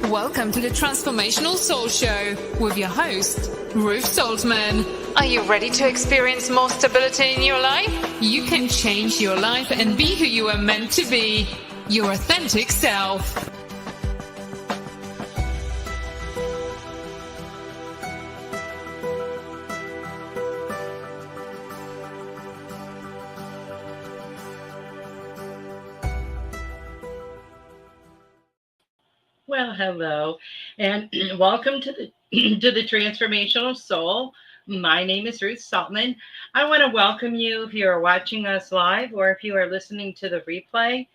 Welcome to the Transformational Soul Show with your host, Ruth Soltman. Are you ready to experience more stability in your life? You can change your life and be who you are meant to be, your authentic self. Well, hello, and welcome to the Transformational Soul. My name is Ruth Soltman. I want to welcome you if you are watching us live or if you are listening to the replay.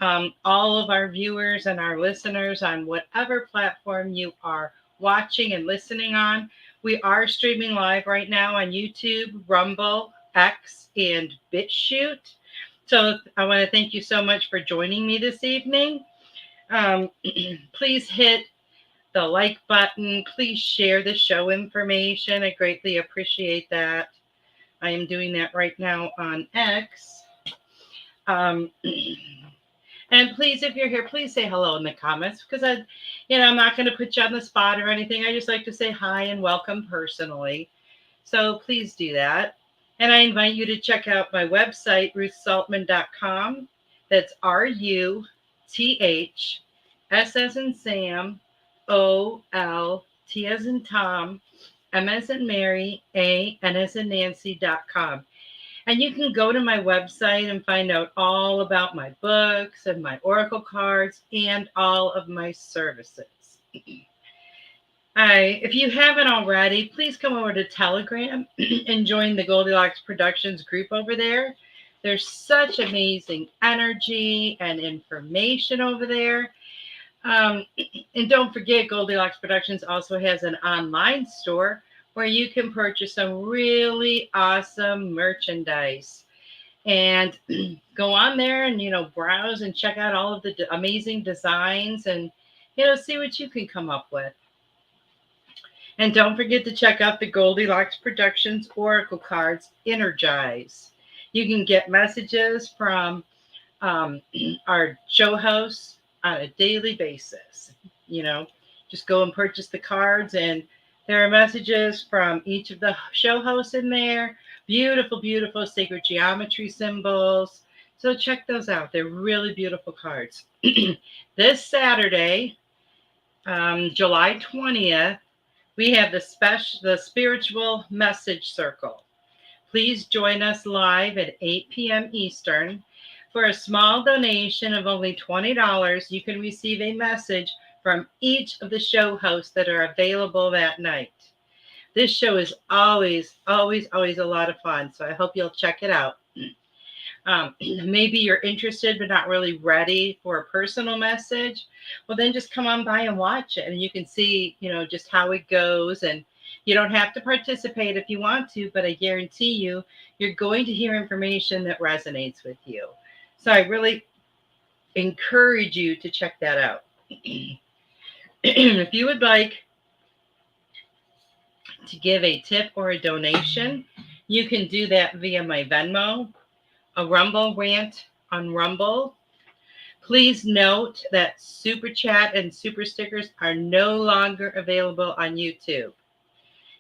All of our viewers and our listeners on whatever platform you are watching and listening on. We are streaming live right now on YouTube, Rumble, X, and BitChute. So I want to thank you so much for joining me this evening. Please hit the like button. Please share the show information. I greatly appreciate that. I am doing that right now on X. And please, if you're here, please say hello in the comments because I'm not going to put you on the spot or anything. I just like to say hi and welcome personally. So please do that. And I invite you to check out my website, ruthsoltman.com. That's RUTH. S as in Sam, O-L, T as in Tom, M as in Mary, A, N as in Nancy.com. And you can go to my website and find out all about my books and my oracle cards and all of my services. If you haven't already, please come over to Telegram and join the Goldylocks Productions group over there. There's such amazing energy and information over there. And don't forget, Goldylocks Productions also has an online store where you can purchase some really awesome merchandise. And go on there and, browse and check out all of the amazing designs and, see what you can come up with. And don't forget to check out the Goldylocks Productions Oracle cards, Energize. You can get messages from our show hosts on a daily basis. Just go and purchase the cards, and there are messages from each of the show hosts in there. Beautiful, beautiful sacred geometry symbols. So check those out. They're really beautiful cards. This Saturday, July 20th, we have the Spiritual Message Circle. Please join us live at 8 p.m. Eastern. For a small donation of only $20, you can receive a message from each of the show hosts that are available that night. This show is always, always, always a lot of fun, so I hope you'll check it out. Maybe you're interested but not really ready for a personal message. Well, then just come on by and watch it, and you can see, just how it goes. And you don't have to participate if you want to, but I guarantee you're going to hear information that resonates with you. So I really encourage you to check that out. If you would like to give a tip or a donation, you can do that via my Venmo, a Rumble rant on Rumble. Please note that Super Chat and Super Stickers are no longer available on YouTube.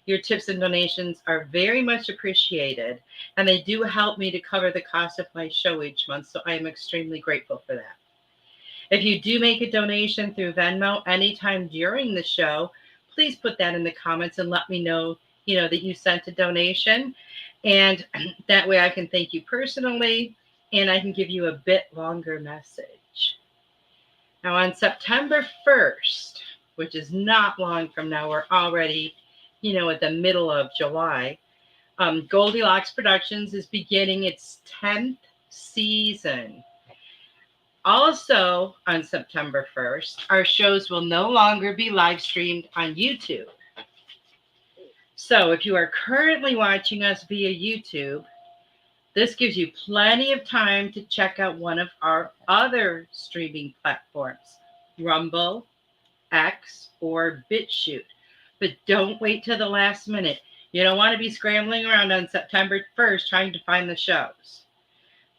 Your tips and donations are very much appreciated, and they do help me to cover the cost of my show each month, so I am extremely grateful for that. If you do make a donation through Venmo anytime during the show, please put that in the comments and let me know, that you sent a donation, and that way I can thank you personally, and I can give you a bit longer message. Now, on September 1st, which is not long from now, we're already at the middle of July, Goldylocks Productions is beginning its 10th season. Also, on September 1st, our shows will no longer be live streamed on YouTube. So if you are currently watching us via YouTube, this gives you plenty of time to check out one of our other streaming platforms, Rumble, X, or BitChute. But don't wait till the last minute. You don't want to be scrambling around on September 1st trying to find the shows.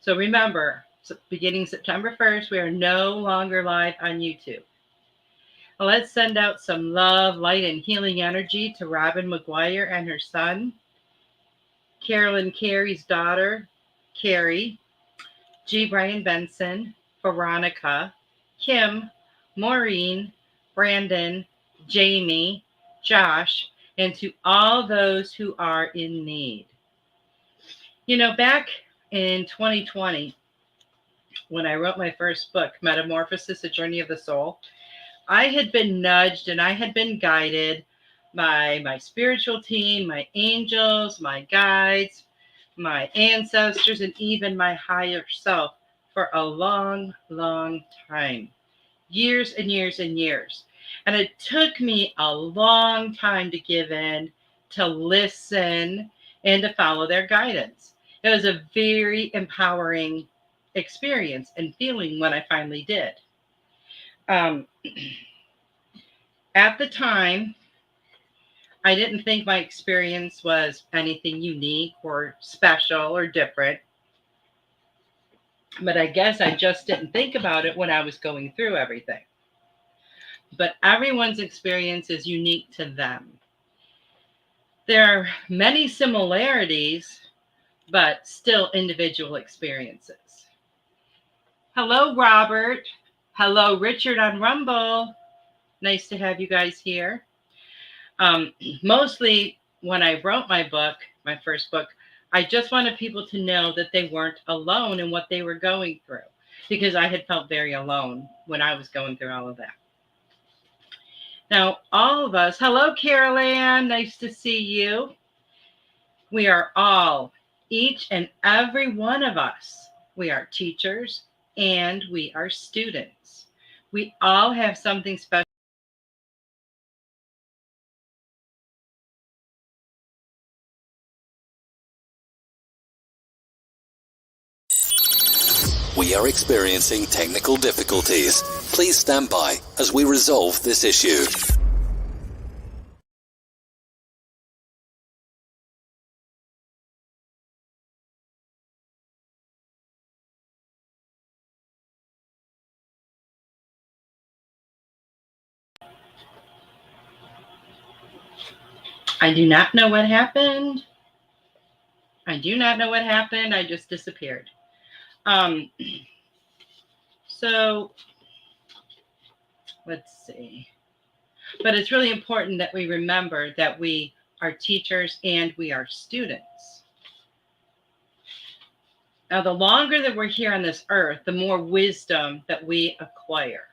So remember, beginning September 1st, we are no longer live on YouTube. Let's send out some love, light, and healing energy to Robin McGuire and her son, Carolyn Carey's daughter, Carrie, G. Brian Benson, Veronica, Kim, Maureen, Brandon, Jamie, Josh, and to all those who are in need. You know, back in 2020, when I wrote my first book, Metamorphosis A Journey of the Soul, I had been nudged and I had been guided by my spiritual team, my angels, my guides, my ancestors, and even my higher self for a long, long time. Years and years and years. And it took me a long time to give in, to listen, and to follow their guidance. It was a very empowering experience and feeling when I finally did. Um, at the time, I didn't think my experience was anything unique or special or different. But I guess I just didn't think about it when I was going through everything. But everyone's experience is unique to them. There are many similarities, but still individual experiences. Hello, Robert. Hello, Richard on Rumble. Nice to have you guys here. Mostly when I wrote my book, my first book, I just wanted people to know that they weren't alone in what they were going through, because I had felt very alone when I was going through all of that. Now, all of us, hello, Carol Ann, nice to see you. We are all, each and every one of us, we are teachers and we are students. We all have something special. We are experiencing technical difficulties. Please stand by as we resolve this issue. I do not know what happened. I do not know what happened. I just disappeared. So let's see. But it's really important that we remember that we are teachers and we are students. Now, the longer that we're here on this earth, the more wisdom that we acquire.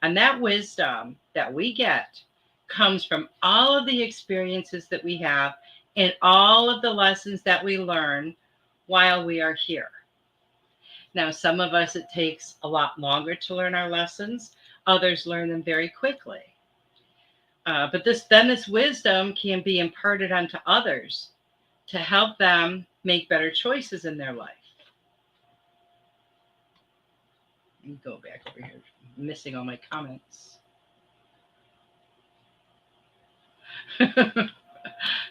And that wisdom that we get comes from all of the experiences that we have and all of the lessons that we learn while we are here. Now, some of us, it takes a lot longer to learn our lessons. Others learn them very quickly. But this wisdom can be imparted onto others to help them make better choices in their life. Let me go back over here. I'm missing all my comments.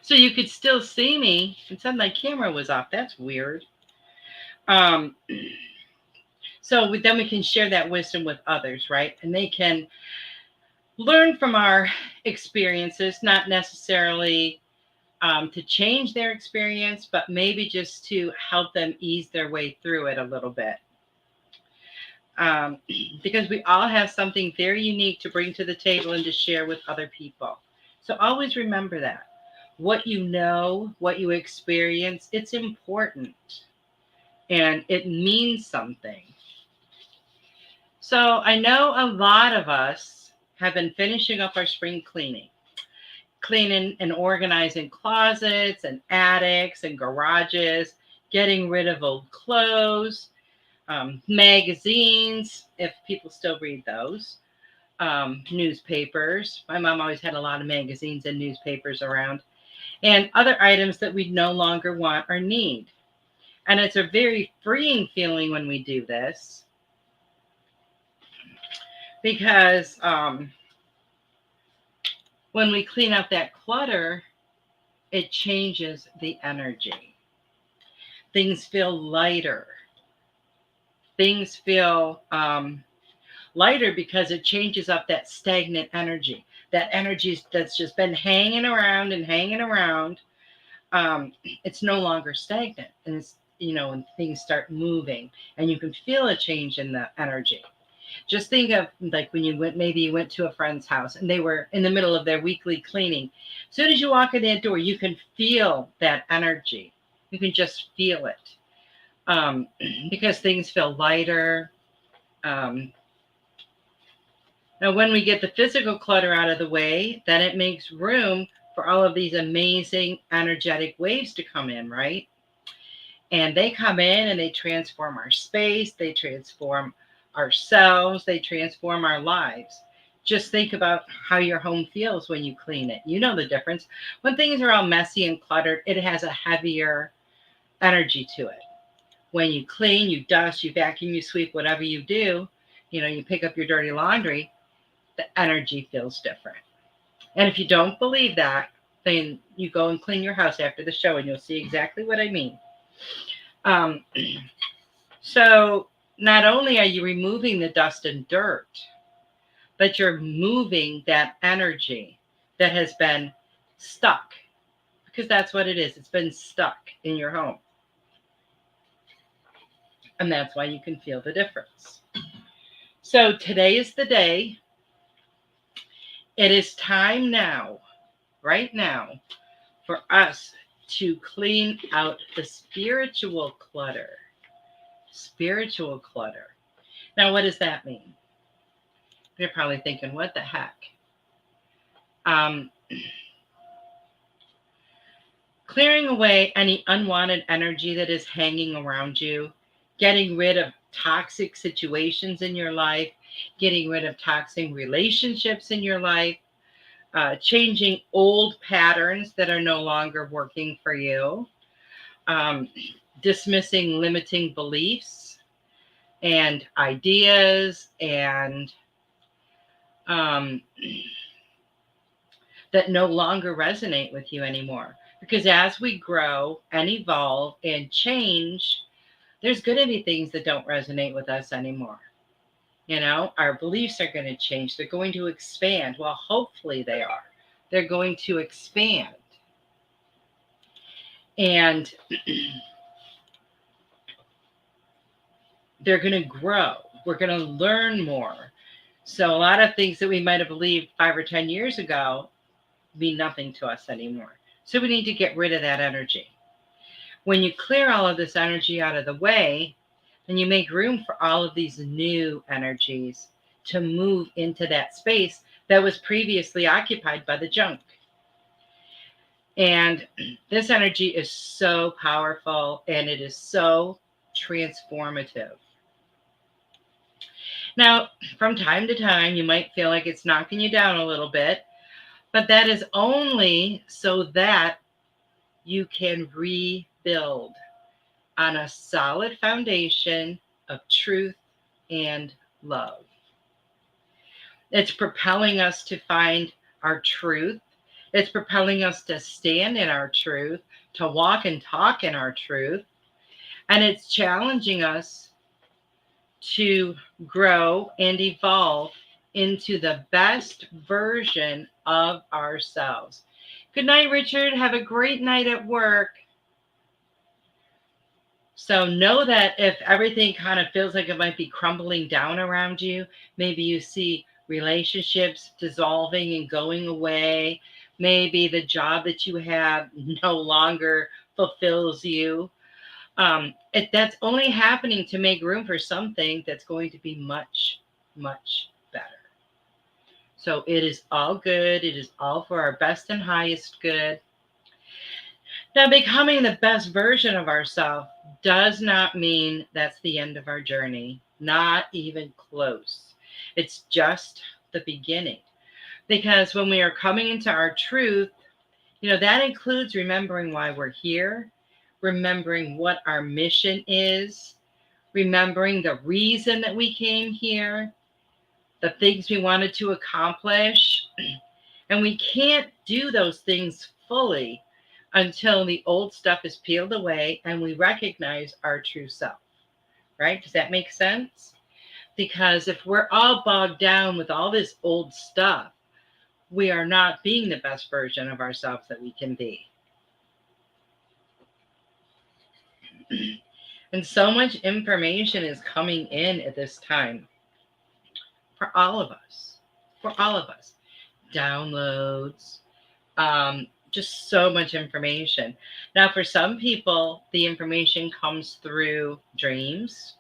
So you could still see me. It said my camera was off. That's weird. So then we can share that wisdom with others, right? And they can learn from our experiences, not necessarily to change their experience, but maybe just to help them ease their way through it a little bit. Because we all have something very unique to bring to the table and to share with other people. So always remember that. What you know, what you experience, it's important. And it means something. So I know a lot of us have been finishing up our spring cleaning and organizing closets and attics and garages, getting rid of old clothes, magazines, if people still read those, newspapers. My mom always had a lot of magazines and newspapers around, and other items that we no longer want or need. And it's a very freeing feeling when we do this, because when we clean up that clutter, it changes the energy. Things feel lighter. Things feel lighter because it changes up that stagnant energy. That energy that's just been hanging around and hanging around. It's no longer stagnant. And it's, when things start moving and you can feel a change in the energy. Just think of like when maybe you went to a friend's house and they were in the middle of their weekly cleaning. As soon as you walk in that door, you can feel that energy. You can just feel it because things feel lighter. Now, when we get the physical clutter out of the way, then it makes room for all of these amazing energetic waves to come in, right? And they come in and they transform our space, they transform ourselves, they transform our lives. Just think about how your home feels when you clean it. You know the difference. When things are all messy and cluttered, it has a heavier energy to it. When you clean, you dust, you vacuum, you sweep, whatever you do, you pick up your dirty laundry, the energy feels different. And if you don't believe that, then you go and clean your house after the show and you'll see exactly what I mean. So not only are you removing the dust and dirt, but you're moving that energy that has been stuck, because that's what it is. It's been stuck in your home. And that's why you can feel the difference. So today is the day. It is time now, right now, for us to clean out the spiritual clutter. Spiritual clutter. Now, what does that mean? You're probably thinking, what the heck? Clearing away any unwanted energy that is hanging around you, getting rid of toxic situations in your life, getting rid of toxic relationships in your life, changing old patterns that are no longer working for you, dismissing limiting beliefs and ideas and that no longer resonate with you anymore. Because as we grow and evolve and change, there's going to be things that don't resonate with us anymore. Our beliefs are going to change. They're going to expand. Well, hopefully they are. They're going to expand. And they're going to grow. We're going to learn more. So a lot of things that we might have believed 5 or 10 years ago mean nothing to us anymore. So we need to get rid of that energy. When you clear all of this energy out of the way, then you make room for all of these new energies to move into that space that was previously occupied by the junk. And this energy is so powerful and it is so transformative. Now, from time to time, you might feel like it's knocking you down a little bit, but that is only so that you can rebuild on a solid foundation of truth and love. It's propelling us to find our truth. It's propelling us to stand in our truth, to walk and talk in our truth. And it's challenging us to grow and evolve into the best version of ourselves. Good night, Richard. Have a great night at work. So know that if everything kind of feels like it might be crumbling down around you, maybe you see relationships dissolving and going away, maybe the job that you have no longer fulfills you. That's only happening to make room for something that's going to be much, much better. So it is all good. It is all for our best and highest good. Now, becoming the best version of ourselves does not mean that's the end of our journey. Not even close. It's just the beginning. Because when we are coming into our truth, that includes remembering why we're here, remembering what our mission is, remembering the reason that we came here, the things we wanted to accomplish. And we can't do those things fully until the old stuff is peeled away and we recognize our true self, right? Does that make sense? Because if we're all bogged down with all this old stuff, we are not being the best version of ourselves that we can be. And so much information is coming in at this time for all of us. For all of us. Downloads, just so much information. Now, for some people, the information comes through dreams.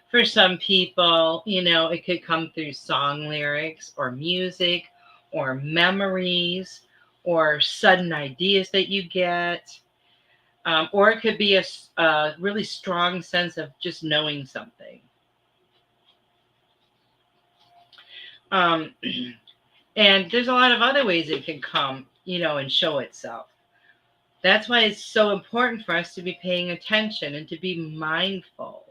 For some people, it could come through song lyrics or music or memories or sudden ideas that you get. Or it could be a really strong sense of just knowing something. And there's a lot of other ways it can come, and show itself. That's why it's so important for us to be paying attention and to be mindful.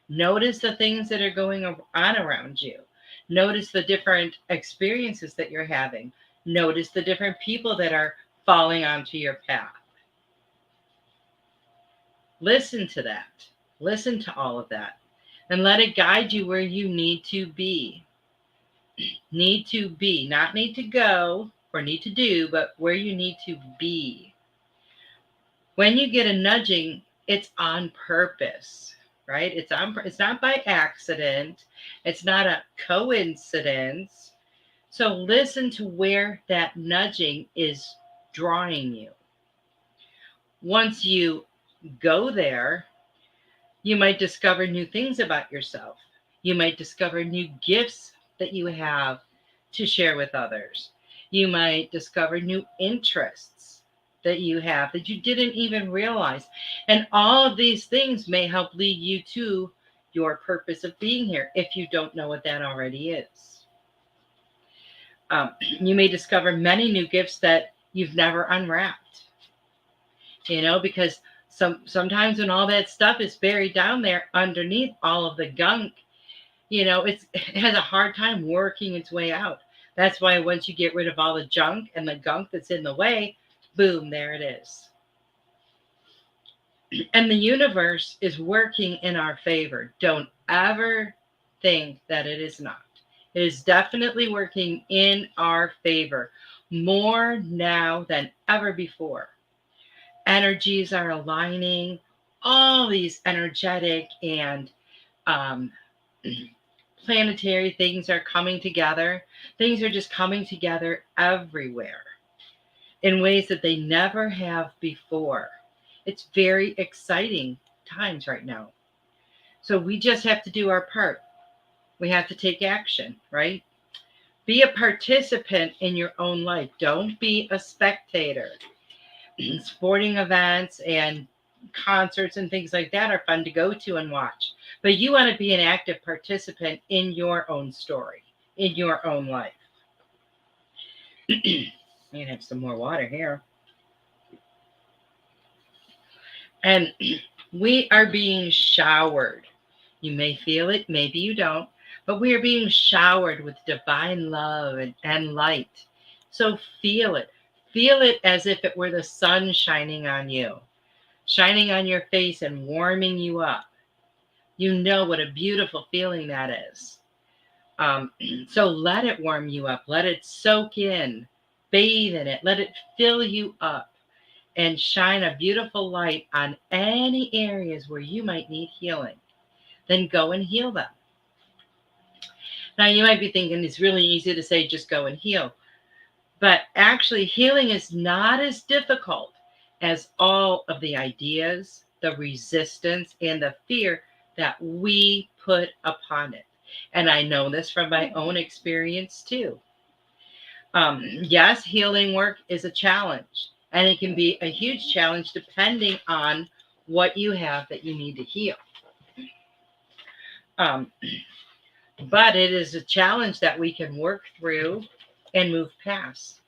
Notice the things that are going on around you. Notice the different experiences that you're having. Notice the different people that are falling onto your path. Listen to that. Listen to all of that. And let it guide you where you need to be. Need to be, not need to go or need to do, but where you need to be. When you get a nudging, it's on purpose, right? It's not by accident. It's not a coincidence. So listen to where that nudging is drawing you. Once you go there, you might discover new things about yourself. You might discover new gifts that you have to share with others. You might discover new interests that you have that you didn't even realize. And all of these things may help lead you to your purpose of being here if you don't know what that already is. You may discover many new gifts that you've never unwrapped, because sometimes when all that stuff is buried down there underneath all of the gunk, it has a hard time working its way out. That's why once you get rid of all the junk and the gunk that's in the way, boom, there it is. And the universe is working in our favor. Don't ever think that it is not. It is definitely working in our favor, more now than ever before. Energies are aligning. All these energetic and planetary things are coming together. Things are just coming together everywhere in ways that they never have before. It's very exciting times right now. So we just have to do our part. We have to take action, right? Be a participant in your own life. Don't be a spectator. Sporting events and concerts and things like that are fun to go to and watch. But you want to be an active participant in your own story, in your own life. I'm going to have some more water here. And we are being showered. You may feel it, maybe you don't, but we are being showered with divine love and light. So feel it. Feel it as if it were the sun shining on you, shining on your face and warming you up. You know what a beautiful feeling that is. So let it warm you up. Let it soak in. Bathe in it. Let it fill you up and shine a beautiful light on any areas where you might need healing. Then go and heal them. Now, you might be thinking it's really easy to say just go and heal. But actually, healing is not as difficult as all of the ideas, the resistance, and the fear that we put upon it. And I know this from my own experience too. Yes, healing work is a challenge, and it can be a huge challenge depending on what you have that you need to heal. But it is a challenge that we can work through and move past.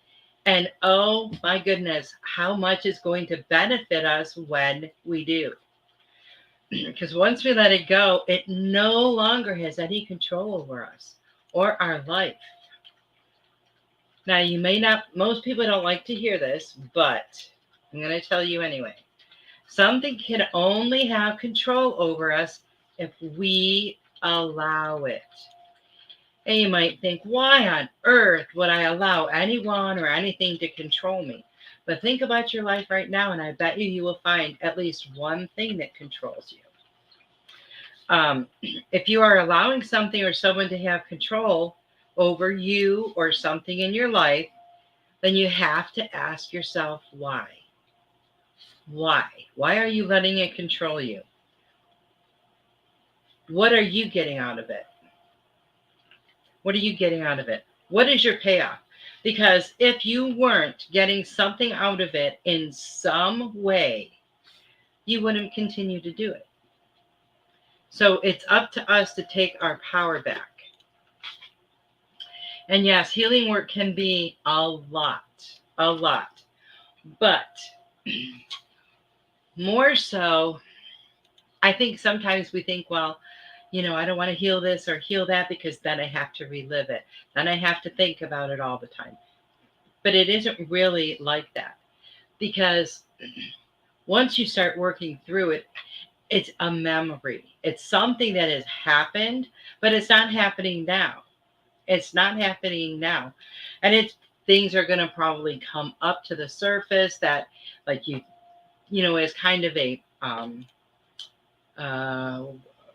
And oh my goodness, how much is going to benefit us when we do. Because once we let it go, it no longer has any control over us or our life. Now, you may not, most people don't like to hear this, but I'm going to tell you anyway. Something can only have control over us if we Allow it. And you might think, why on earth would I allow anyone or anything to control me? But think about your life right now, and I bet you will find at least one thing that controls you. If you are allowing something or someone to have control over you or something in your life, then you have to ask yourself why. Why? Why are you letting it control you? What are you getting out of it? What are you getting out of it? What is your payoff? Because if you weren't getting something out of it in some way, you wouldn't continue to do it. So it's up to us to take our power back. And yes, healing work can be a lot. But more so, I think sometimes we think, well, I don't want to heal this or heal that because then I have to relive it. Then I have to think about it all the time. But it isn't really like that, because once you start working through it, it's a memory. It's something that has happened, but it's not happening now. It's not happening now. And things are going to probably come up to the surface that, like, is kind of a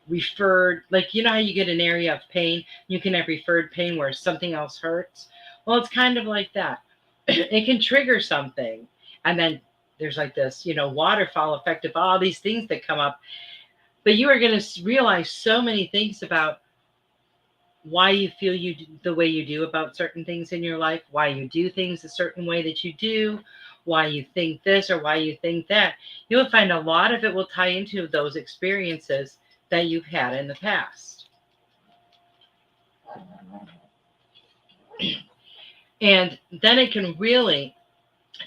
referred, like, how you get an area of pain, you can have referred pain where something else hurts. Well, it's kind of like that. It can trigger something, and then there's like this waterfall effect of all these things that come up, but you are going to realize so many things about why you feel the way you do about certain things in your life, why you do things a certain way that you do, why you think this or why you think that. You'll find a lot of it will tie into those experiences that you've had in the past. And then it can really,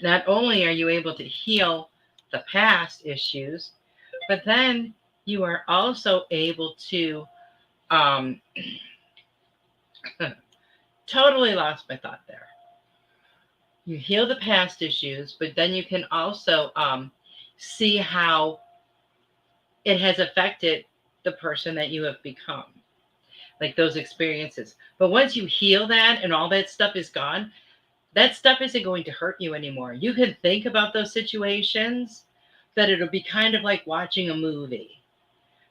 not only are you able to heal the past issues, but then you are also able to, totally lost my thought there. You heal the past issues, but then you can also see how it has affected the person that you have become, like those experiences. But once you heal that and all that stuff is gone, that stuff isn't going to hurt you anymore. You can think about those situations, but it'll be kind of like watching a movie,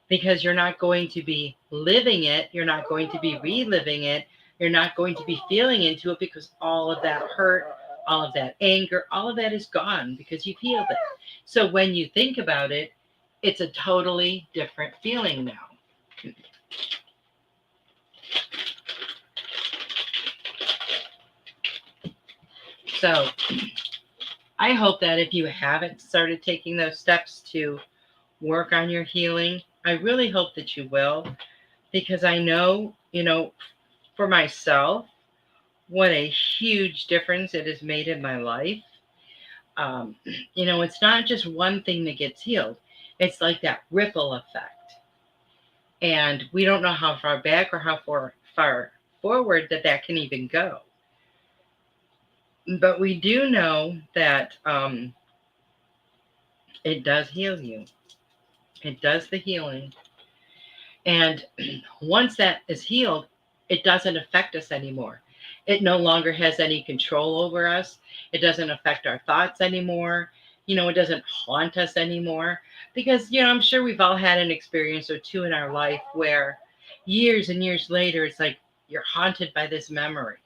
because you're not going to be living it. You're not going to be reliving it. You're not going to be feeling into it, because all of that hurt, all of that anger, all of that is gone because you've healed it. So when you think about it, it's a totally different feeling now. So I hope that if you haven't started taking those steps to work on your healing, I really hope that you will, because I know, for myself, what a huge difference it has made in my life. It's not just one thing that gets healed. It's like that ripple effect. And we don't know how far back or how far forward that can even go. But we do know that it does heal you. It does the healing. And once that is healed, it doesn't affect us anymore. It no longer has any control over us. It doesn't affect our thoughts anymore. It doesn't haunt us anymore. Because, I'm sure we've all had an experience or two in our life where years and years later, it's like you're haunted by this memory.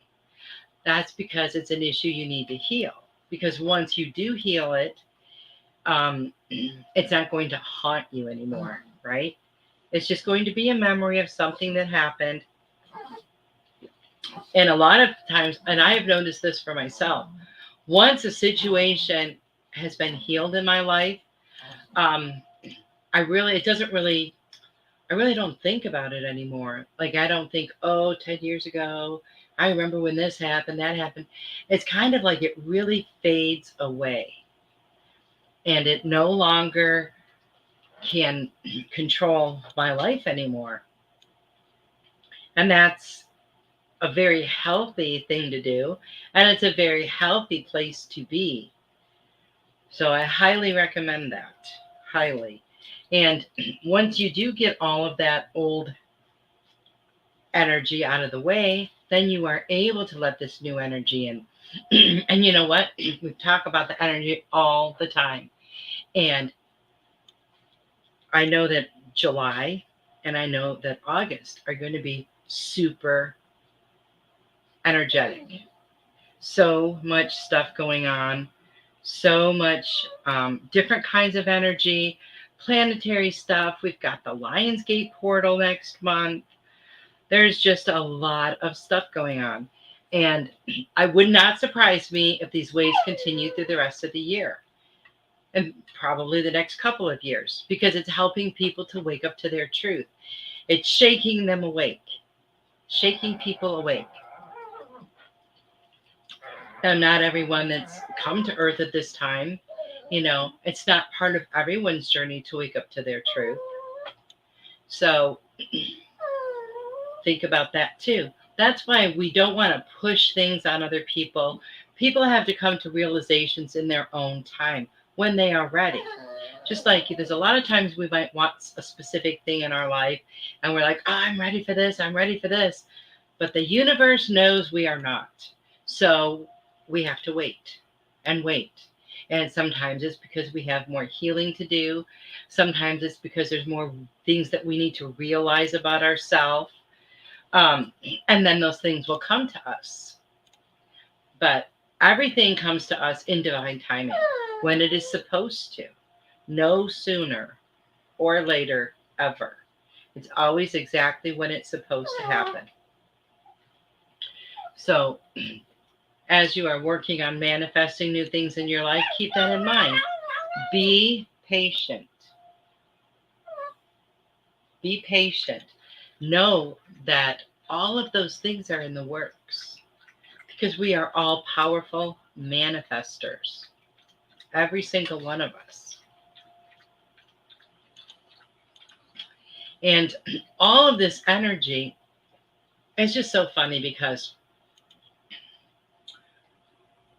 That's because it's an issue you need to heal. Because once you do heal it, it's not going to haunt you anymore, right? It's just going to be a memory of something that happened. And a lot of times, and I have noticed this for myself, once a situation has been healed in my life, I really don't think about it anymore. Like, I don't think, 10 years ago, I remember when this happened, that happened. It's kind of like it really fades away. And it no longer can control my life anymore. And that's a very healthy thing to do. And it's a very healthy place to be. So I highly recommend that. Highly. And once you do get all of that old energy out of the way, then you are able to let this new energy in. And you know what? We talk about the energy all the time. And I know that July and I know that August are going to be super energetic. So much stuff going on, so much different kinds of energy, planetary stuff. We've got the Lionsgate portal next month. There's just a lot of stuff going on. And I would not surprise me if these waves continue through the rest of the year and probably the next couple of years, because it's helping people to wake up to their truth. It's shaking them awake, shaking people awake. Now, not everyone that's come to Earth at this time, it's not part of everyone's journey to wake up to their truth. So think about that too. That's why we don't want to push things on other people. People have to come to realizations in their own time when they are ready. Just like there's a lot of times we might want a specific thing in our life and we're like, oh, I'm ready for this. I'm ready for this. But the universe knows we are not. So we have to wait and wait. And sometimes it's because we have more healing to do. Sometimes it's because there's more things that we need to realize about ourselves. And then those things will come to us. But everything comes to us in divine timing when it is supposed to. No sooner or later ever. It's always exactly when it's supposed to happen. So as you are working on manifesting new things in your life, keep that in mind. Be patient. Be patient. Know that all of those things are in the works because we are all powerful manifestors. Every single one of us. And all of this energy is just so funny because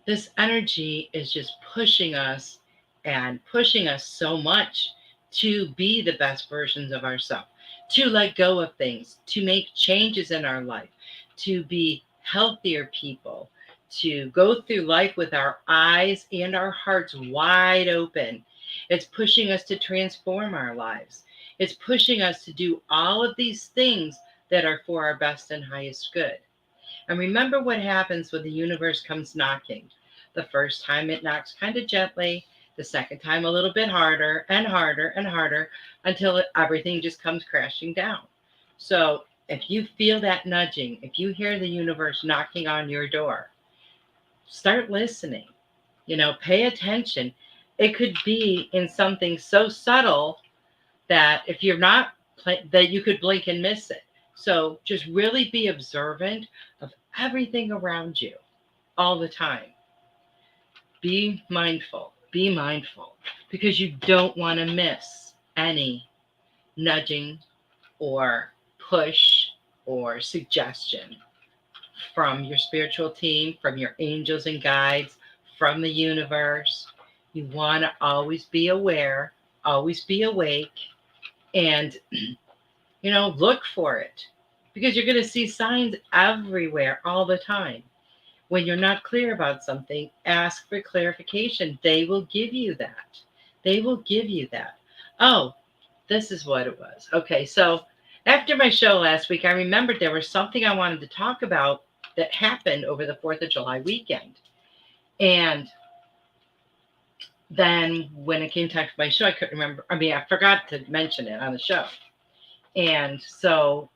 this energy is just pushing us and pushing us so much to be the best versions of ourselves, to let go of things, to make changes in our life, to be healthier people, to go through life with our eyes and our hearts wide open. It's pushing us to transform our lives. It's pushing us to do all of these things that are for our best and highest good. And remember what happens when the universe comes knocking. The first time it knocks kind of gently, the second time a little bit harder and harder and harder until everything just comes crashing down. So if you feel that nudging, if you hear the universe knocking on your door, start listening, pay attention. It could be in something so subtle that if you're not, that you could blink and miss it. So just really be observant of everything around you all the time. Be mindful, because you don't want to miss any nudging or push or suggestion from your spiritual team, from your angels and guides, from the universe. You want to always be aware, always be awake, and, look for it, because you're going to see signs everywhere all the time. When you're not clear about something, ask for clarification. They will give you that. They will give you that. Oh, this is what it was. Okay, so after my show last week, I remembered there was something I wanted to talk about that happened over the 4th of July weekend. And then when it came time for my show, I couldn't remember. I forgot to mention it on the show. And so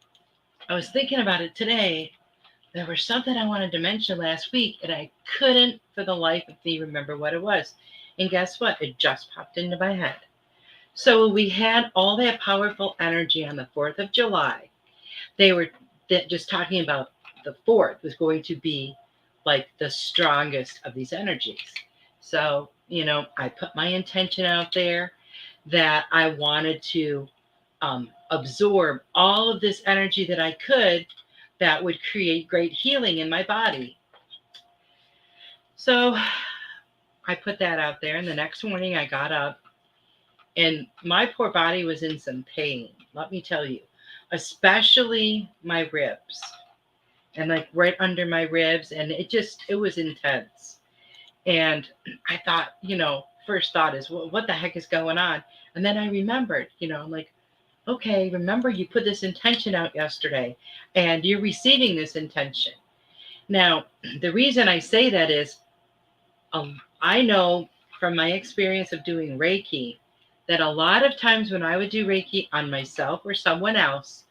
I was thinking about it today. There was something I wanted to mention last week, and I couldn't for the life of me remember what it was. And guess what? It just popped into my head. So we had all that powerful energy on the 4th of July. They were just talking about the 4th was going to be like the strongest of these energies. So, I put my intention out there that I wanted to absorb all of this energy that I could that would create great healing in my body. So I put that out there, and the next morning I got up and my poor body was in some pain. Let me tell you, especially my ribs and like right under my ribs. And it was intense. And I thought, first thought is, well, what the heck is going on? And then I remembered, I'm like, okay, remember you put this intention out yesterday and you're receiving this intention. Now, the reason I say that is I know from my experience of doing Reiki that a lot of times when I would do Reiki on myself or someone else,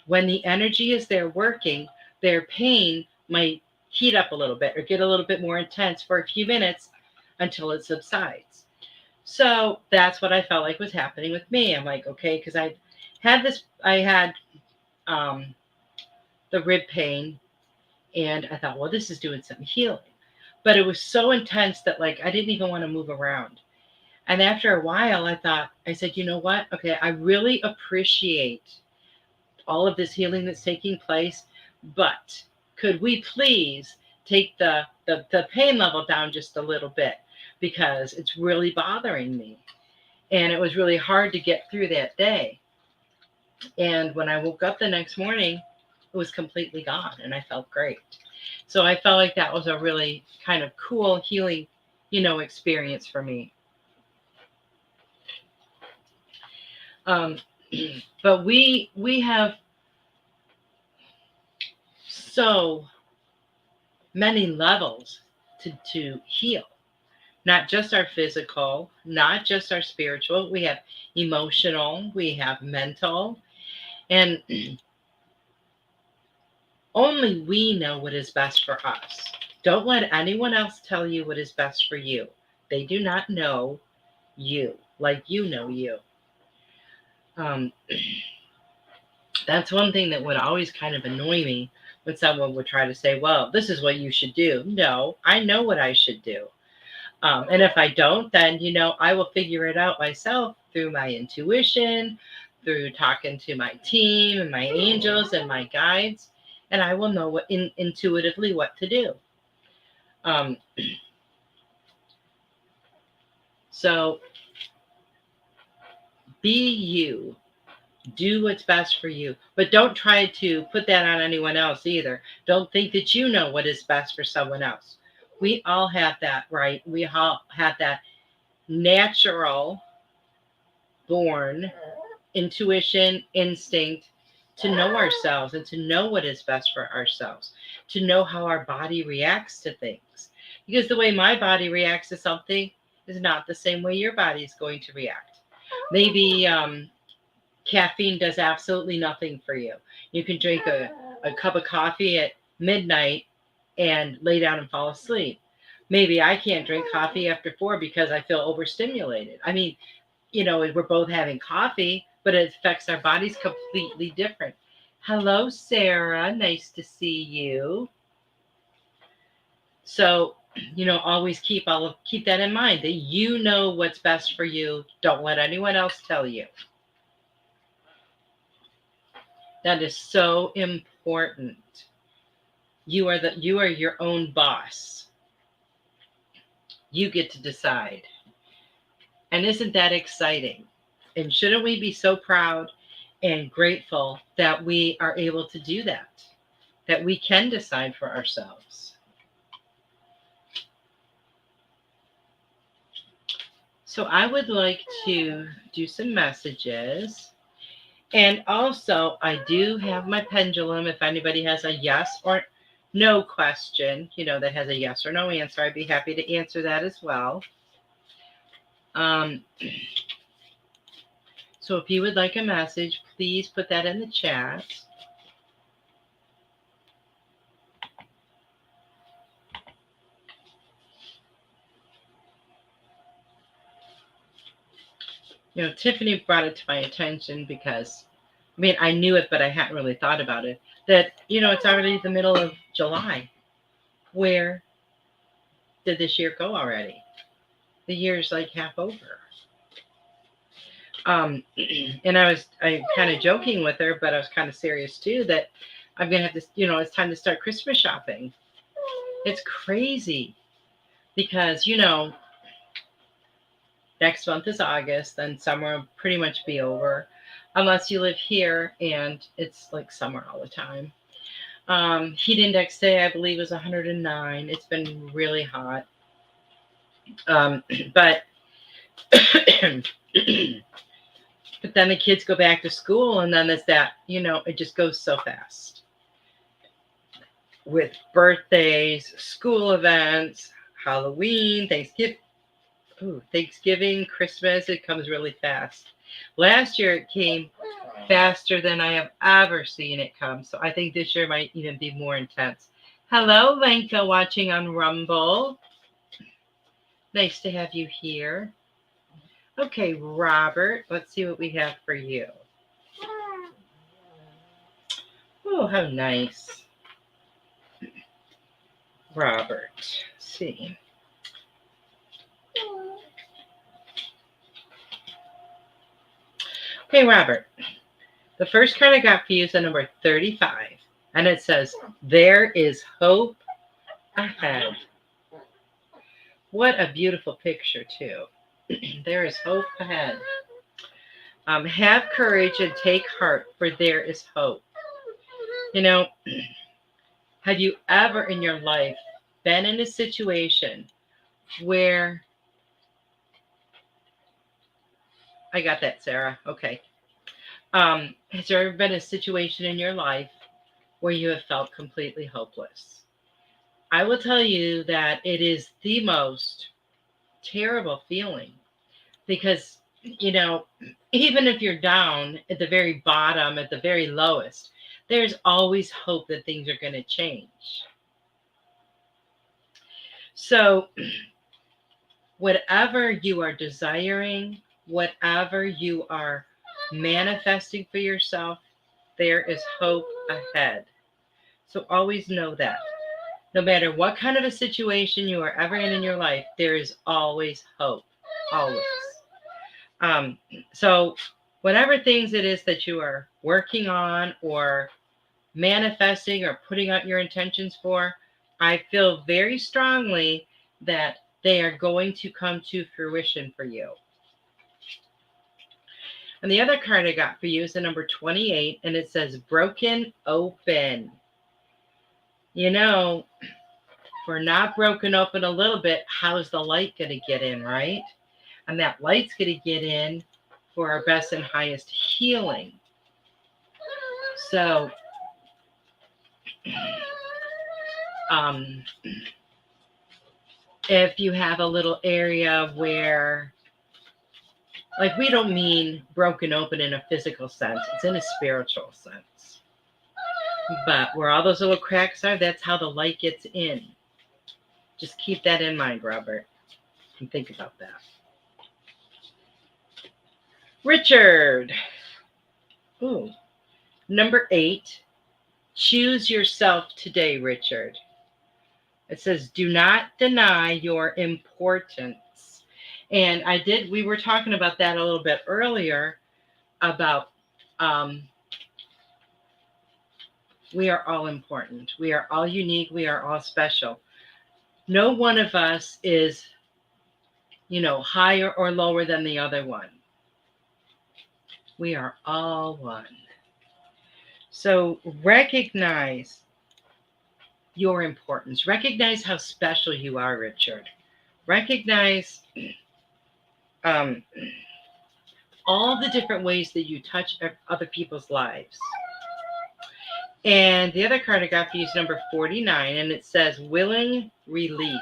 when the energy is there working, their pain might heat up a little bit or get a little bit more intense for a few minutes until it subsides. So that's what I felt like was happening with me. I'm like, okay, because I had the rib pain, and I thought, well, this is doing some healing. But it was so intense that like I didn't even want to move around. And after a while, I said, you know what? Okay, I really appreciate all of this healing that's taking place, but could we please take the pain level down just a little bit, because it's really bothering me. And it was really hard to get through that day. And when I woke up the next morning, it was completely gone and I felt great. So I felt like that was a really kind of cool healing, experience for me. But we have so many levels to heal. Not just our physical, not just our spiritual. We have emotional, we have mental, and only we know what is best for us. Don't let anyone else tell you what is best for you. They do not know you like you know you. That's one thing that would always kind of annoy me when someone would try to say, well, this is what you should do. No, I know what I should do. And if I don't, then, I will figure it out myself through my intuition, through talking to my team and my angels and my guides, and I will know intuitively what to do. So be you. Do what's best for you, but don't try to put that on anyone else either. Don't think that you know what is best for someone else. We all have that, right? We all have that natural born intuition, instinct to know ourselves and to know what is best for ourselves, to know how our body reacts to things. Because the way my body reacts to something is not the same way your body is going to react. Maybe caffeine does absolutely nothing for you. You can drink a cup of coffee at midnight and lay down and fall asleep. Maybe I can't drink coffee after 4 because I feel overstimulated. I mean, we're both having coffee, but it affects our bodies completely different. Hello, Sarah. Nice to see you. So, always keep that in mind, that you know what's best for you. Don't let anyone else tell you. That is so important. You are your own boss. You get to decide. And isn't that exciting? And shouldn't we be so proud and grateful that we are able to do that we can decide for ourselves? So I would like to do some messages. And also, I do have my pendulum. If anybody has a yes or no question, that has a yes or no answer, I'd be happy to answer that as well. So if you would like a message, please put that in the chat. Tiffany brought it to my attention because, I knew it, but I hadn't really thought about it, that, it's already the middle of July. Where did this year go already? The year's like half over. And I kind of joking with her, but I was kind of serious too, that I'm going to have to, it's time to start Christmas shopping. It's crazy because, next month is August, then summer will pretty much be over. unless you live here and it's like summer all the time. Heat index today, I believe, is 109. It's been really hot. But but then the kids go back to school, and then there's that, it just goes so fast. With birthdays, school events, Halloween, Thanksgiving, Christmas, it comes really fast. Last year it came faster than I have ever seen it come. So I think this year might even be more intense. Hello, Lenka, watching on Rumble. Nice to have you here. Okay, Robert, let's see what we have for you. Oh, how nice. Robert, let's see. Okay, Robert, the first card I got for you is the number 35, and it says, there is hope ahead. What a beautiful picture, too. There is hope ahead. Have courage and take heart, for there is hope. Have you ever in your life been in a situation where, I got that, Sarah. Okay. Has there ever been a situation in your life where you have felt completely hopeless? I will tell you that it is the most terrible feeling because, even if you're down at the very bottom, at the very lowest, there's always hope that things are going to change. So whatever you are desiring, whatever you are manifesting for yourself, there is hope ahead. So always know that. No matter what kind of a situation you are ever in your life, there is always hope. Always. So whatever things it is that you are working on or manifesting or putting out your intentions for, I feel very strongly that they are going to come to fruition for you. And the other card I got for you is the number 28, and it says broken open. If we're not broken open a little bit, how's the light going to get in, right? And that light's going to get in for our best and highest healing. So, if you have a little area where, like, we don't mean broken open in a physical sense, it's in a spiritual sense. But where all those little cracks are, that's how the light gets in. Just keep that in mind, Robert, and think about that. Richard. Ooh. Number 8. Choose yourself today, Richard. It says, do not deny your importance. And we were talking about that a little bit earlier about we are all important. We are all unique. We are all special. No one of us is, higher or lower than the other one. We are all one. So recognize your importance. Recognize how special you are, Richard. Recognize all the different ways that you touch other people's lives. And the other card I got for you is number 49, and it says willing release.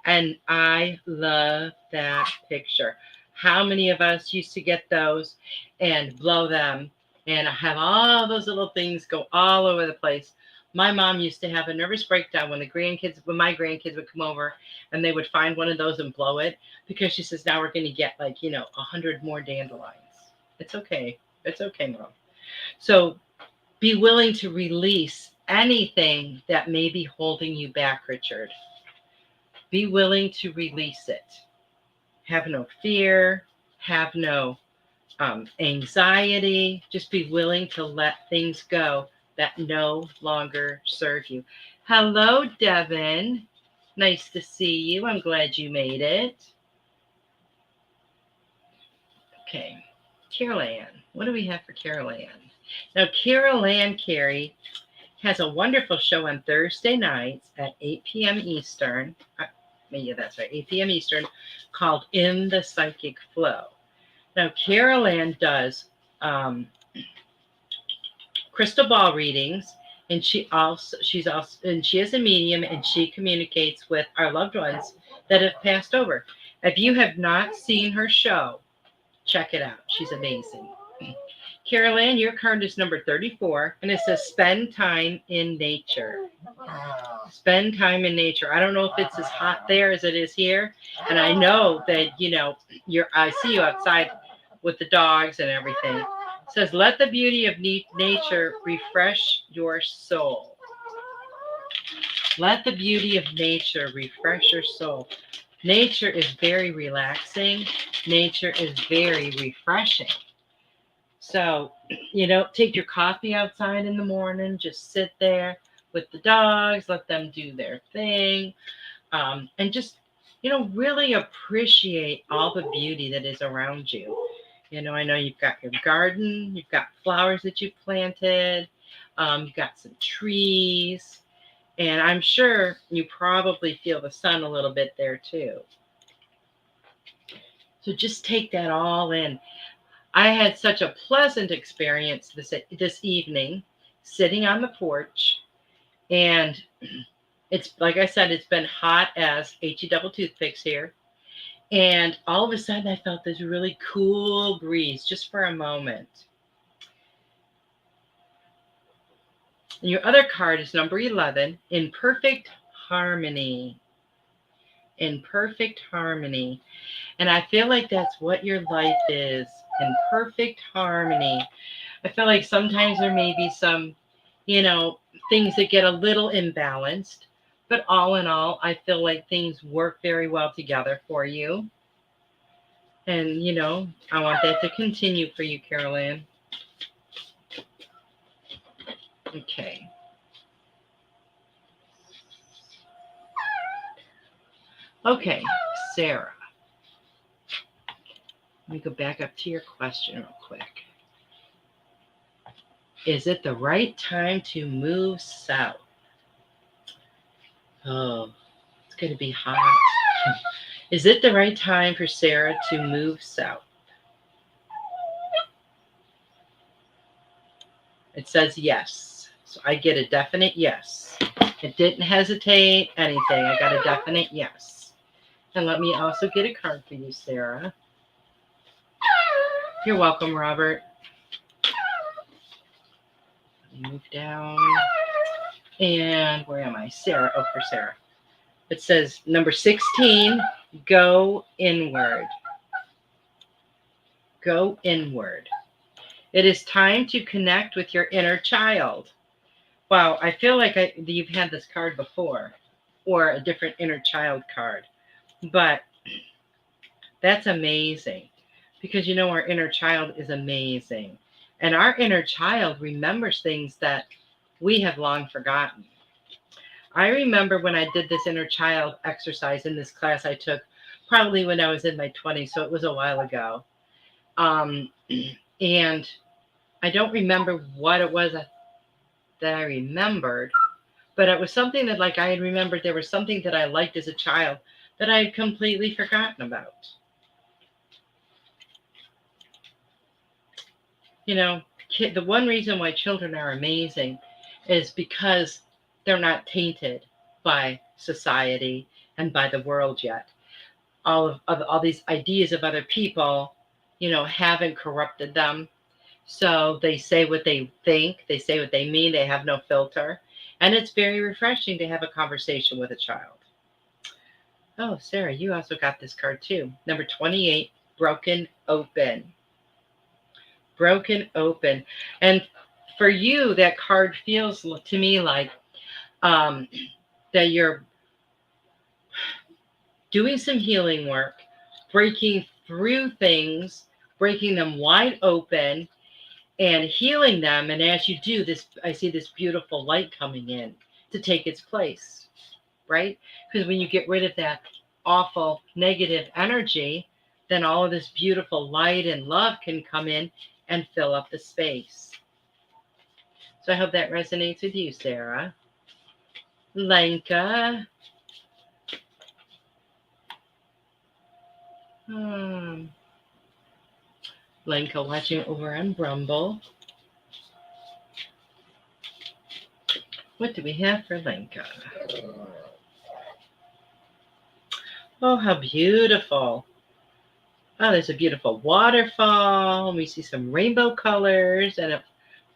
And I love that picture. How many of us used to get those and blow them and have all those little things go all over the place? My mom used to have a nervous breakdown when my grandkids would come over and they would find one of those and blow it, because she says, now we're going to get 100 more dandelions. It's okay. It's okay, Mom. So be willing to release anything that may be holding you back, Richard. Be willing to release it. Have no fear. Have no anxiety. Just be willing to let things go that no longer serve you. Hello, Devin. Nice to see you. I'm glad you made it. Okay. Carol Ann. What do we have for Carol Ann? Now, Carol Ann Carey has a wonderful show on Thursday nights at 8 p.m. Eastern. Yeah, that's right, 8 p.m. Eastern, called In the Psychic Flow. Now, Carol Ann does crystal ball readings, and she is a medium, and she communicates with our loved ones that have passed over. If you have not seen her show, check it out. She's amazing. Carol Ann, your card is number 34, and it says spend time in nature. Spend time in nature. I don't know if it's as hot there as it is here, and I know that I see you outside with the dogs and everything. It says let the beauty of nature refresh your soul. Let the beauty of nature refresh your soul. Nature is very relaxing. Nature is very refreshing. So, take your coffee outside in the morning, just sit there with the dogs, let them do their thing, and just, really appreciate all the beauty that is around you. I know you've got your garden, you've got flowers that you've planted, you've got some trees, and I'm sure you probably feel the sun a little bit there too. So just take that all in. I had such a pleasant experience this evening sitting on the porch, and it's like I said, it's been hot as HE double toothpicks here, and all of a sudden I felt this really cool breeze just for a moment. And your other card is number 11, in perfect harmony. In perfect harmony. And I feel like that's what your life is, in perfect harmony. I feel like sometimes there may be some, things that get a little imbalanced, but all in all, I feel like things work very well together for you. And, I want that to continue for you, Carol Ann. Okay. Okay, Sarah. Let me go back up to your question real quick. Is it the right time to move south? Oh, it's going to be hot. Is it the right time for Sarah to move south? It says yes. So I get a definite yes. It didn't hesitate, anything. I got a definite yes. And let me also get a card for you, Sarah. You're welcome, Robert. Move down. And where am I? Sarah. Oh, for Sarah. It says number 16, go inward. Go inward. It is time to connect with your inner child. Wow, I feel like you've had this card before, or a different inner child card. But that's amazing, because our inner child is amazing. And our inner child remembers things that we have long forgotten. I remember when I did this inner child exercise in this class I took, probably when I was in my 20s, so it was a while ago. And I don't remember what it was that I remembered, but it was something that, I had remembered there was something that I liked as a child that I had completely forgotten about. The one reason why children are amazing is because they're not tainted by society and by the world yet. All these ideas of other people, haven't corrupted them. So they say what they think, they say what they mean, they have no filter. And it's very refreshing to have a conversation with a child. Oh, Sarah, you also got this card too. Number 28, broken open. Broken open. And for you, that card feels to me like that you're doing some healing work, breaking through things, breaking them wide open, and healing them. And as you do this, I see this beautiful light coming in to take its place, right? Because when you get rid of that awful negative energy, then all of this beautiful light and love can come in and fill up the space. So I hope that resonates with you, Sarah. Lenka. Lenka watching over on Brumble. What do we have for Lenka? Oh, how beautiful. Oh, there's a beautiful waterfall. We see some rainbow colors and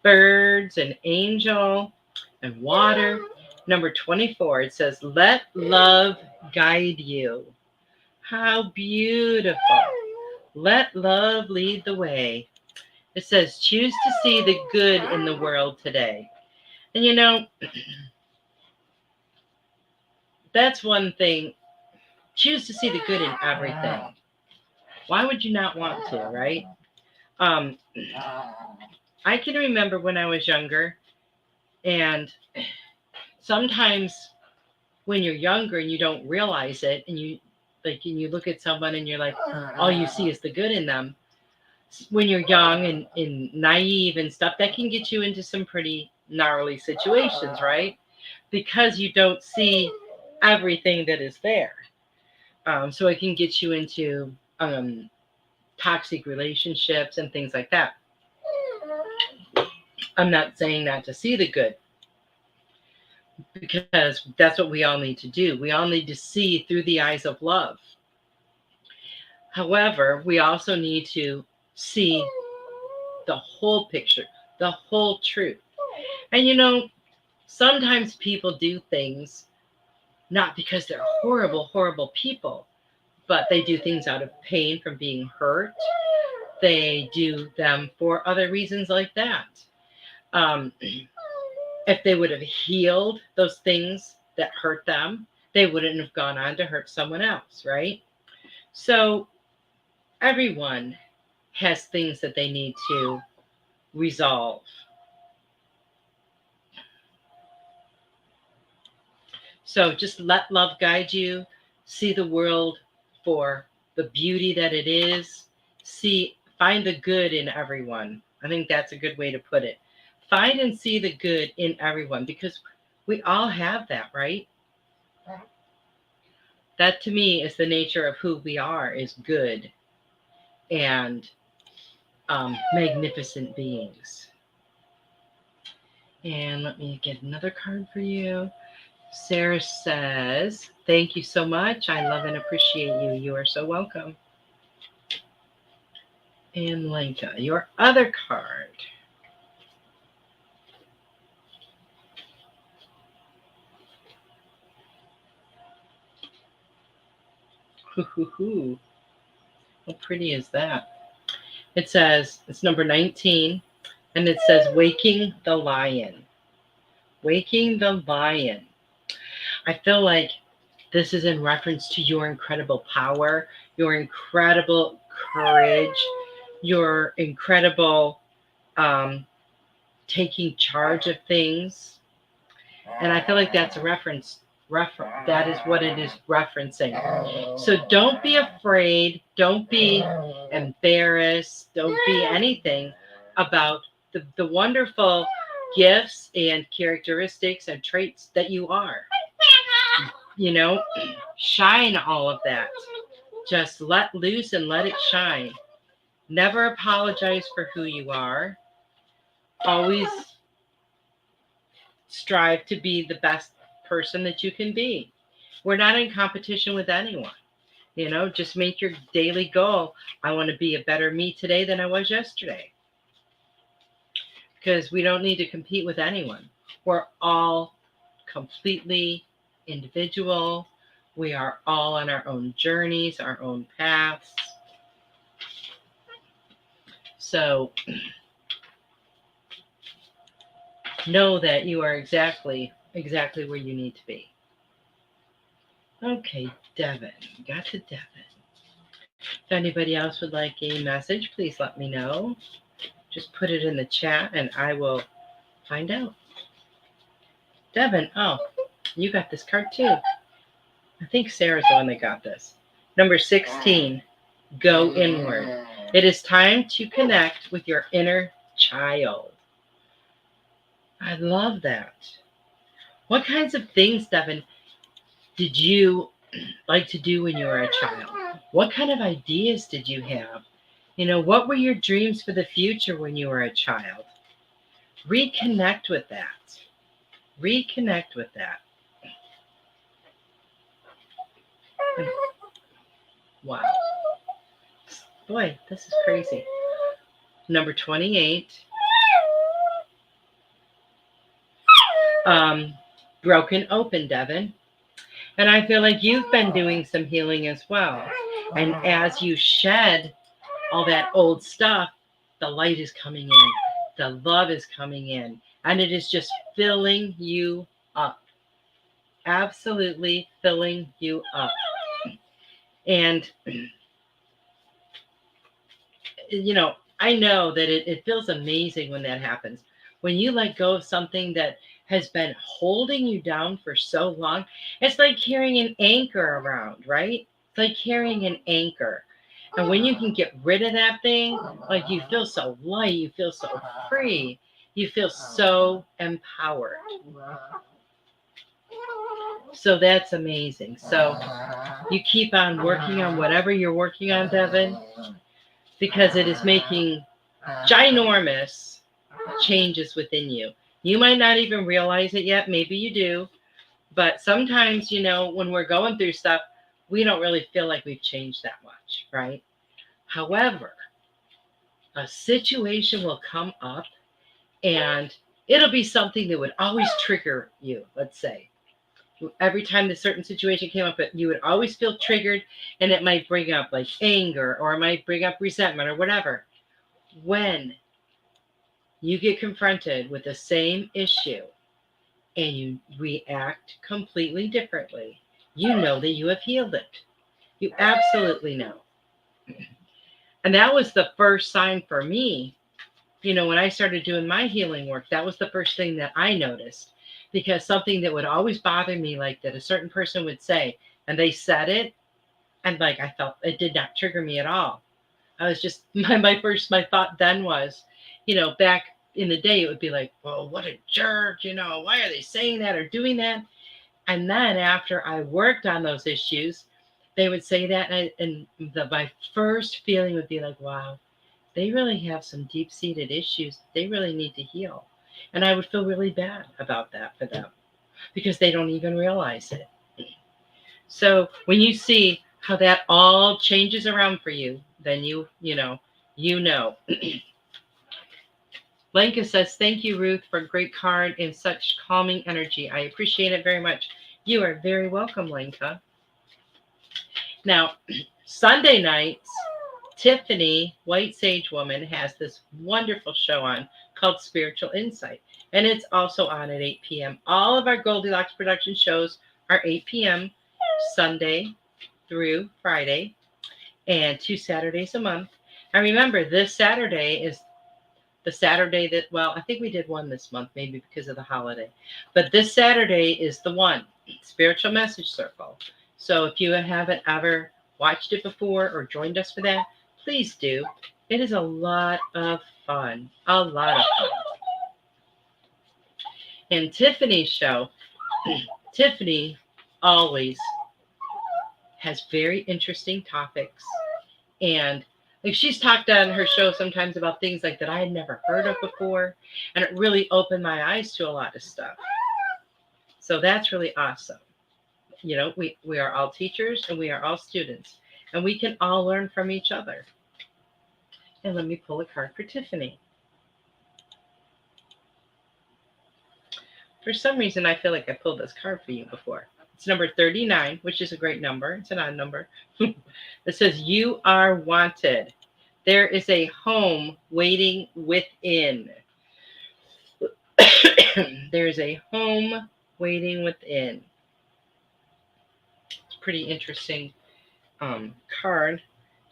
birds and angel and water. Number 24, it says, let love guide you. How beautiful. Let love lead the way. It says, choose to see the good in the world today. And you know, that's one thing. Choose to see the good in everything. Why would you not want to, right? I can remember when I was younger, and sometimes when you're younger and you don't realize it, and you look at someone and you're like, all you see is the good in them. When you're young and naive and stuff, that can get you into some pretty gnarly situations, right? Because you don't see everything that is there. So it can get you into toxic relationships and things like that. I'm not saying not to see the good, because that's what we all need to do. We all need to see through the eyes of love. However, we also need to see the whole picture, the whole truth. And you know, sometimes people do things not because they're horrible, horrible people, but they do things out of pain from being hurt. They do them for other reasons like that. If they would have healed those things that hurt them, they wouldn't have gone on to hurt someone else, right? So everyone has things that they need to resolve. So just let love guide you. See the world for the beauty that it is. Find the good in everyone. I think that's a good way to put it. Find and see the good in everyone, because we all have that, right? That to me is the nature of who we are, is good and magnificent beings. And let me get another card for you. Sarah says, thank you so much. I love and appreciate you. You are so welcome. And Lenka, your other card. Hoo. How pretty is that? It says, it's number 19, and it says, waking the lion. Waking the lion. I feel like this is in reference to your incredible power, your incredible courage, your incredible taking charge of things. And I feel like that's a reference. That is what it is referencing. So don't be afraid. Don't be embarrassed. Don't be anything about the wonderful gifts and characteristics and traits that you are. You know, shine all of that. Just let loose and let it shine. Never apologize for who you are. Always strive to be the best person that you can be. We're not in competition with anyone. You know, just make your daily goal. I want to be a better me today than I was yesterday. Because we don't need to compete with anyone. We're all completely individual. We are all on our own journeys, our own paths. So know that you are exactly where you need to be. Okay, Devin. Got to Devin. If anybody else would like a message, please let me know. Just put it in the chat and I will find out. Devin, oh, you got this card too. I think Sarah's the one that got this. Number 16. Go inward. It is time to connect with your inner child. I love that. What kinds of things, Devin, did you like to do when you were a child? What kind of ideas did you have? What were your dreams for the future when you were a child? Reconnect with that. Reconnect with that. Wow. Boy, this is crazy. Number 28. Broken open, Devin. And I feel like you've been doing some healing as well. And as you shed all that old stuff, the light is coming in. The love is coming in. And it is just filling you up. Absolutely filling you up. And, I know that it feels amazing when that happens. When you let go of something that has been holding you down for so long, it's like carrying an anchor around, right? It's like carrying an anchor. And when you can get rid of that thing, like you feel so light, you feel so free, you feel so empowered. So that's amazing. So you keep on working on whatever you're working on, Devin, because it is making ginormous changes within you. You might not even realize it yet. Maybe you do. But sometimes, when we're going through stuff, we don't really feel like we've changed that much, right? However, a situation will come up and it'll be something that would always trigger you, let's say. Every time the certain situation came up, you would always feel triggered, and it might bring up like anger, or it might bring up resentment or whatever. When you get confronted with the same issue and you react completely differently, you know that you have healed it. You absolutely know. And that was the first sign for me. When I started doing my healing work, that was the first thing that I noticed, because something that would always bother me, like that a certain person would say, and they said it, and like I felt it did not trigger me at all. I was just my thought then was, back in the day, it would be like, well, what a jerk, why are they saying that or doing that? And then after I worked on those issues, they would say that, and my first feeling would be like, wow, they really have some deep-seated issues they really need to heal. And I would feel really bad about that for them, because they don't even realize it. So when you see how that all changes around for you, then you know. Lenka says, thank you, Ruth, for a great card and such calming energy. I appreciate it very much. You are very welcome, Lenka. Now, Sunday nights, Tiffany, White Sage Woman, has this wonderful show on called Spiritual Insight. And it's also on at 8 p.m. All of our Goldylocks production shows are 8 p.m. Sunday through Friday, and 2 Saturdays a month. And remember, this Saturday is the Saturday that, well, I think we did one this month, maybe because of the holiday. But this Saturday is the one, Spiritual Message Circle. So if you haven't ever watched it before or joined us for that, please do. It is a lot of fun. A lot of fun. And Tiffany's show, Tiffany always has very interesting topics. And like she's talked on her show sometimes about things like that I had never heard of before. And it really opened my eyes to a lot of stuff. So that's really awesome. We are all teachers and we are all students. And we can all learn from each other. And let me pull a card for Tiffany. For some reason, I feel like I pulled this card for you before. It's number 39, which is a great number. It's an odd number. It says, you are wanted. There is a home waiting within. There's a home waiting within. It's a pretty interesting card.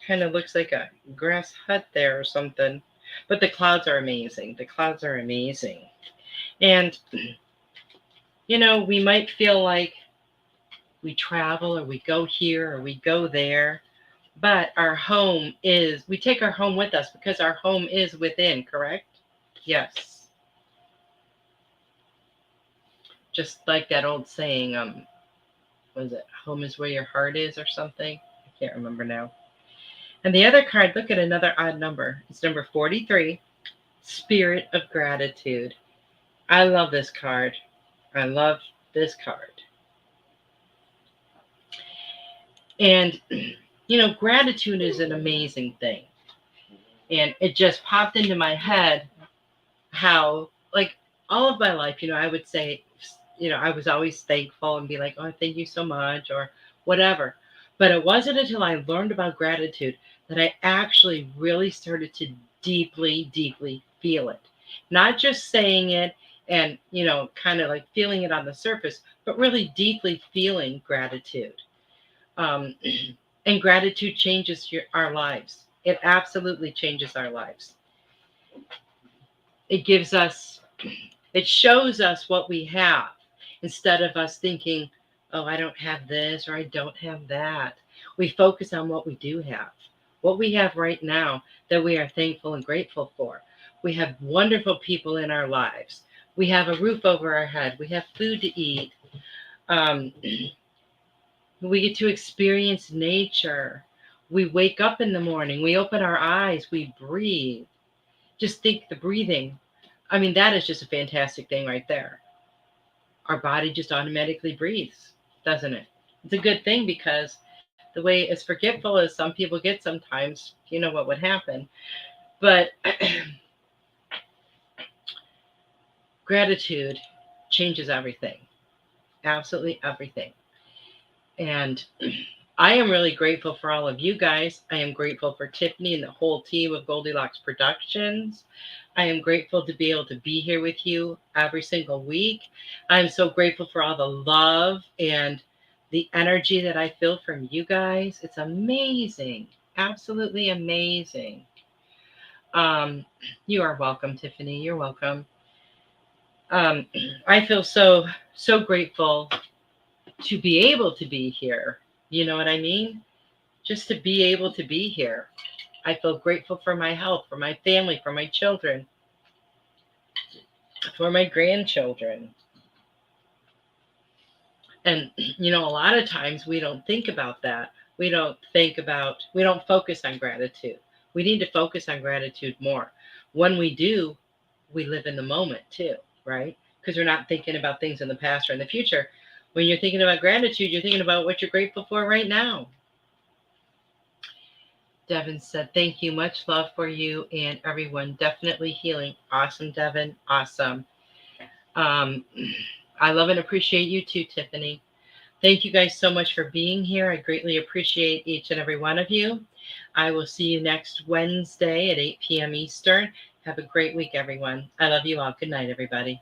Kind of looks like a grass hut there or something. But the clouds are amazing. The clouds are amazing. And, we might feel like we travel or we go here or we go there, But we take our home with us because our home is within, correct? Yes. Just like that old saying, what is it? Home is where your heart is or something? I can't remember now. And the other card, look at another odd number. It's number 43, Spirit of Gratitude. I love this card. I love this card. And, gratitude is an amazing thing. And it just popped into my head how, like, all of my life, I would say, I was always thankful and be like, oh, thank you so much, or whatever. But it wasn't until I learned about gratitude that I actually really started to deeply, deeply feel it. Not just saying it and, kind of like feeling it on the surface, but really deeply feeling gratitude. Um, and gratitude changes our lives. It absolutely changes our lives. It shows us what we have instead of us thinking, oh, I don't have this or I don't have that. We focus on what we do have, what we have right now that we are thankful and grateful for. We have wonderful people in our lives. We have a roof over our head. We have food to eat. We get to experience nature. We wake up in the morning. We open our eyes. We breathe. Just think the breathing. I mean, that is just a fantastic thing right there. Our body just automatically breathes, doesn't it? It's a good thing because the way as forgetful as some people get sometimes, you know what would happen. But gratitude changes everything, absolutely everything. And I am really grateful for all of you guys. I am grateful for Tiffany and the whole team of Goldylocks Productions. I am grateful to be able to be here with you every single week. I'm so grateful for all the love and the energy that I feel from you guys. It's amazing. Absolutely amazing. You are welcome, Tiffany. You're welcome. I feel so grateful to be able to be here. You know what I mean? Just to be able to be here. I feel grateful for my health, for my family, for my children, for my grandchildren. And, a lot of times we don't think about that. We don't focus on gratitude. We need to focus on gratitude more. When we do, we live in the moment too, right? Because we're not thinking about things in the past or in the future. When you're thinking about gratitude, you're thinking about what you're grateful for right now. Devin said, thank you. Much love for you and everyone. Definitely healing. Awesome, Devin. Awesome. I love and appreciate you too, Tiffany. Thank you guys so much for being here. I greatly appreciate each and every one of you. I will see you next Wednesday at 8 p.m. Eastern. Have a great week, everyone. I love you all. Good night, everybody.